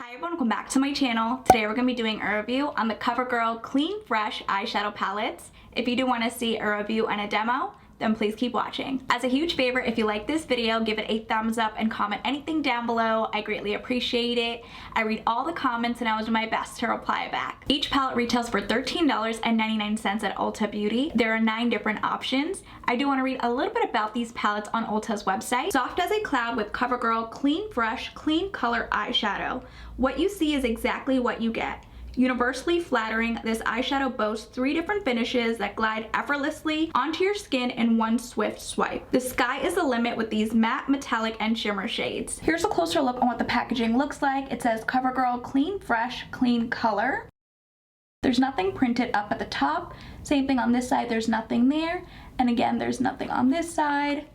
Hi everyone, welcome back to my channel. Today we're going to be doing a review on the Covergirl Clean Fresh eyeshadow palettes. If you do want to see a review and a demo, then please keep watching. As a huge favor, if you like this video, give it a thumbs up and comment anything down below. I greatly appreciate it. I read all the comments and I will do my best to reply back. Each palette retails for $13.99 at Ulta Beauty. There are 9 different options. I do want to read a little bit about these palettes on Ulta's website. Soft as a Cloud with Covergirl Clean Fresh Clean Color Eyeshadow. What you see is exactly what you get. Universally flattering, this eyeshadow boasts 3 different finishes that glide effortlessly onto your skin in one swift swipe. The sky is the limit with these matte, metallic, and shimmer shades. Here's a closer look on what the packaging looks like. It says Covergirl Clean Fresh Clean Color. There's nothing printed up at the top. Same thing on this side, there's nothing there. And again, there's nothing on this side.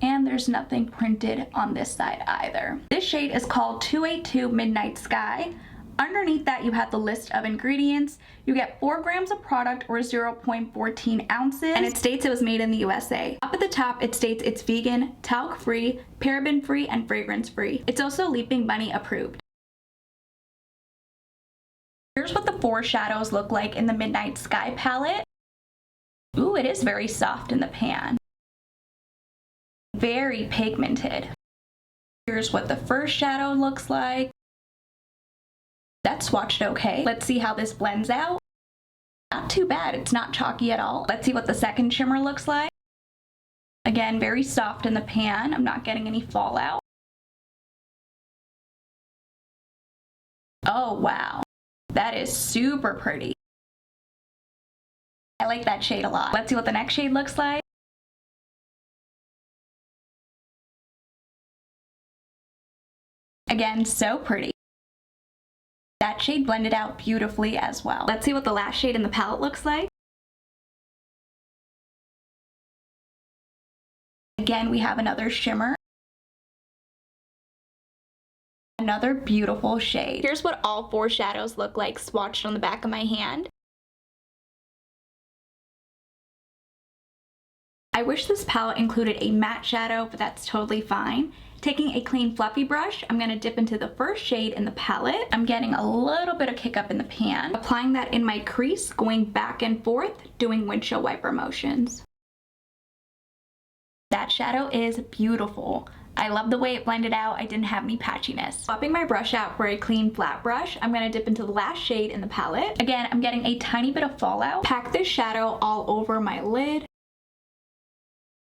And there's nothing printed on this side either. This shade is called 282 Midnight Sky. Underneath that, you have the list of ingredients. You get 4 grams of product or 0.14 ounces, and it states it was made in the USA. Up at the top, it states it's vegan, talc-free, paraben-free, and fragrance-free. It's also Leaping Bunny approved. Here's what the 4 shadows look like in the Midnight Sky palette. Ooh, it is very soft in the pan. Very pigmented. Here's what the first shadow looks like. That swatched okay. Let's see how this blends out. Not too bad, it's not chalky at all. Let's see what the second shimmer looks like. Again, very soft in the pan. I'm not getting any fallout. Oh wow, that is super pretty. I like that shade a lot. Let's see what the next shade looks like. Again, so pretty. That shade blended out beautifully as well. Let's see what the last shade in the palette looks like. Again, we have another shimmer. Another beautiful shade. Here's what all 4 shadows look like swatched on the back of my hand. I wish this palette included a matte shadow, but that's totally fine. Taking a clean fluffy brush, I'm going to dip into the first shade in the palette. I'm getting a little bit of kick up in the pan. Applying that in my crease, going back and forth, doing windshield wiper motions. That shadow is beautiful. I love the way it blended out. I didn't have any patchiness. Swapping my brush out for a clean flat brush, I'm going to dip into the last shade in the palette. Again, I'm getting a tiny bit of fallout. Pack this shadow all over my lid.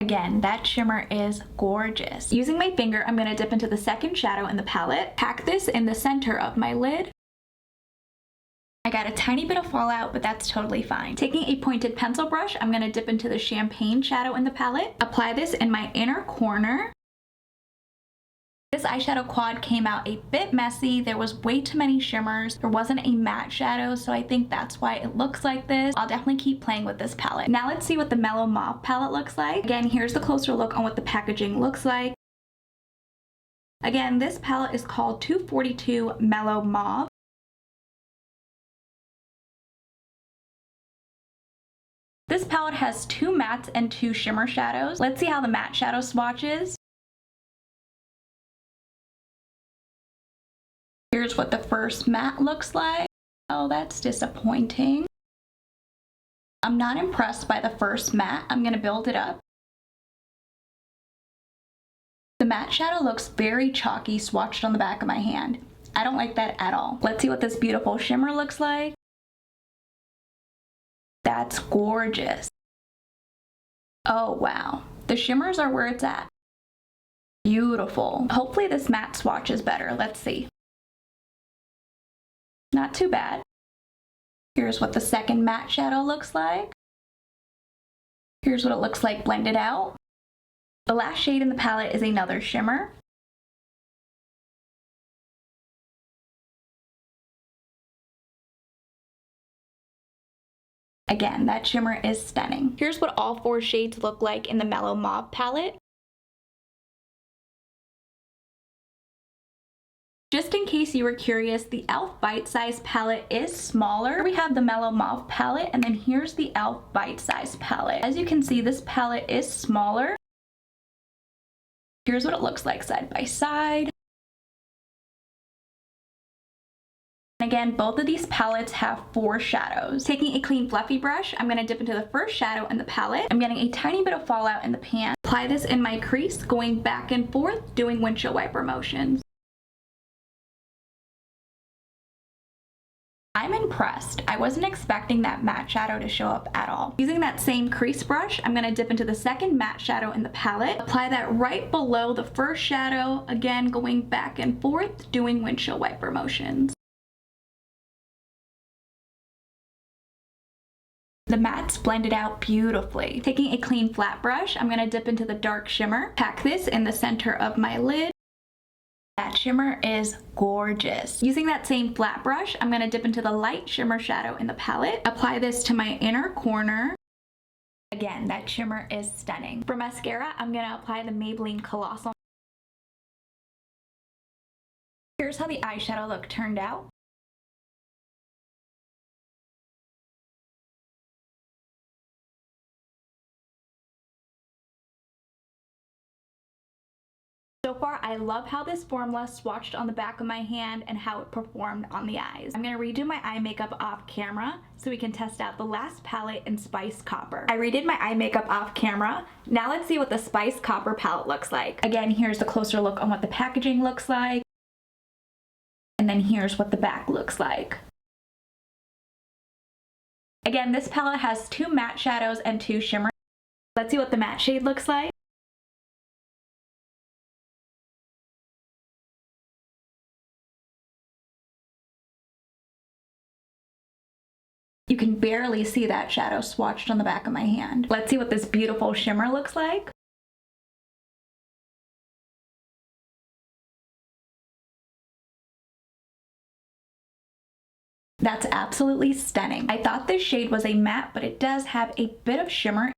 Again, that shimmer is gorgeous. Using my finger, I'm going to dip into the second shadow in the palette. Pack this in the center of my lid. I got a tiny bit of fallout, but that's totally fine. Taking a pointed pencil brush, I'm going to dip into the champagne shadow in the palette. Apply this in my inner corner. This eyeshadow quad came out a bit messy. There was way too many shimmers. There wasn't a matte shadow, so I think that's why it looks like this. I'll definitely keep playing with this palette. Now let's see what the Mellow Mauve palette looks like. Again, here's the closer look on what the packaging looks like. Again, this palette is called 242 Mellow Mauve. This palette has 2 mattes and 2 shimmer shadows. Let's see how the matte shadow swatches. Here's what the first matte looks like. Oh, that's disappointing. I'm not impressed by the first matte. I'm going to build it up. The matte shadow looks very chalky swatched on the back of my hand. I don't like that at all. Let's see what this beautiful shimmer looks like. That's gorgeous. Oh wow, the shimmers are where it's at. Beautiful. Hopefully this matte swatch is better. Let's see. Not too bad. Here's what the second matte shadow looks like. Here's what it looks like blended out. The last shade in the palette is another shimmer. Again, that shimmer is stunning. Here's what all 4 shades look like in the Mellow Mauve palette. Just in case you were curious, the e.l.f. Bite Size palette is smaller. Here we have the Mellow Mauve palette, and then here's the e.l.f. Bite Size palette. As you can see, this palette is smaller. Here's what it looks like side by side. Again, both of these palettes have 4 shadows. Taking a clean fluffy brush, I'm going to dip into the first shadow in the palette. I'm getting a tiny bit of fallout in the pan. Apply this in my crease, going back and forth, doing windshield wiper motions. I'm impressed. I wasn't expecting that matte shadow to show up at all. Using that same crease brush, I'm going to dip into the second matte shadow in the palette. Apply that right below the first shadow, again going back and forth, doing windshield wiper motions. The mattes blended out beautifully. Taking a clean flat brush, I'm going to dip into the dark shimmer. Pack this in the center of my lid. That shimmer is gorgeous. Using that same flat brush, I'm going to dip into the light shimmer shadow in the palette. Apply this to my inner corner. Again, that shimmer is stunning. For mascara, I'm going to apply the Maybelline Colossal. Here's how the eyeshadow look turned out. So far, I love how this formula swatched on the back of my hand and how it performed on the eyes. I'm going to redo my eye makeup off camera so we can test out the last palette in Spice Copper. I redid my eye makeup off camera. Now let's see what the Spice Copper palette looks like. Again, here's a closer look on what the packaging looks like. And then here's what the back looks like. Again, this palette has 2 matte shadows and 2 shimmer. Let's see what the matte shade looks like. You can barely see that shadow swatched on the back of my hand. Let's see what this beautiful shimmer looks like. That's absolutely stunning. I thought this shade was a matte, but it does have a bit of shimmer.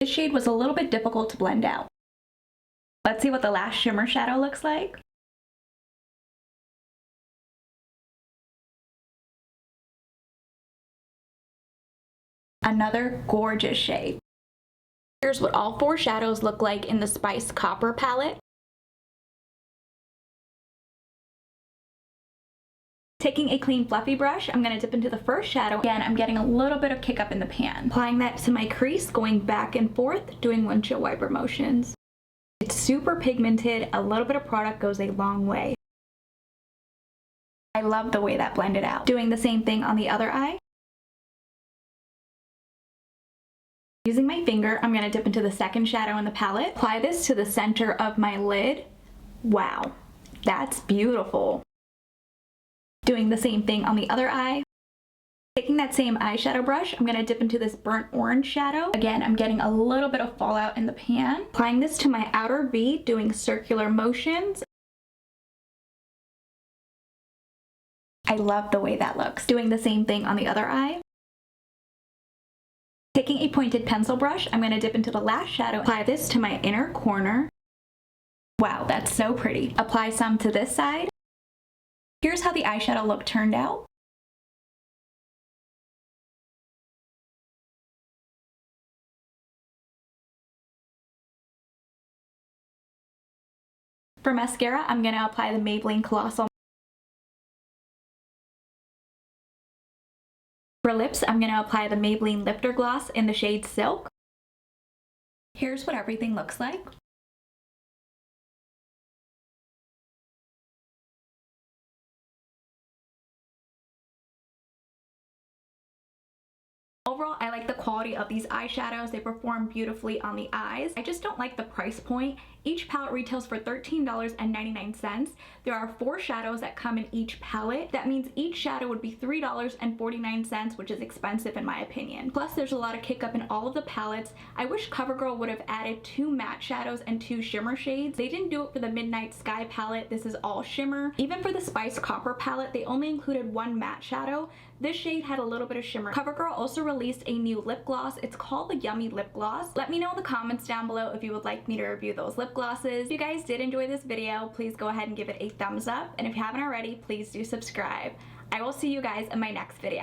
This shade was a little bit difficult to blend out. Let's see what the last shimmer shadow looks like. Another gorgeous shade. Here's what all 4 shadows look like in the Spice Copper palette. Taking a clean fluffy brush, I'm going to dip into the first shadow. Again, I'm getting a little bit of kick up in the pan. Applying that to my crease, going back and forth, doing windshield wiper motions. It's super pigmented. A little bit of product goes a long way. I love the way that blended out. Doing the same thing on the other eye. Using my finger, I'm going to dip into the second shadow in the palette. Apply this to the center of my lid. Wow, that's beautiful. Doing the same thing on the other eye. Taking that same eyeshadow brush, I'm going to dip into this burnt orange shadow. Again, I'm getting a little bit of fallout in the pan. Applying this to my outer V, doing circular motions. I love the way that looks. Doing the same thing on the other eye. Taking a pointed pencil brush, I'm going to dip into the last shadow. Apply this to my inner corner. Wow, that's so pretty. Apply some to this side. Here's how the eyeshadow look turned out. For mascara, I'm going to apply the Maybelline Colossal. For lips, I'm going to apply the Maybelline Lifter Gloss in the shade Silk. Here's what everything looks like. Overall, I like the quality of these eyeshadows. They perform beautifully on the eyes. I just don't like the price point. Each palette retails for $13.99. There are 4 shadows that come in each palette. That means each shadow would be $3.49, which is expensive in my opinion. Plus, there's a lot of kick up in all of the palettes. I wish Covergirl would have added 2 matte shadows and 2 shimmer shades. They didn't do it for the Midnight Sky palette. This is all shimmer. Even for the Spice Copper palette, they only included 1 matte shadow. This shade had a little bit of shimmer. Covergirl also released a new lip gloss. It's called the Yummy Lip Gloss. Let me know in the comments down below if you would like me to review those lip glosses. If you guys did enjoy this video, please go ahead and give it a thumbs up. And if you haven't already, please do subscribe. I will see you guys in my next video.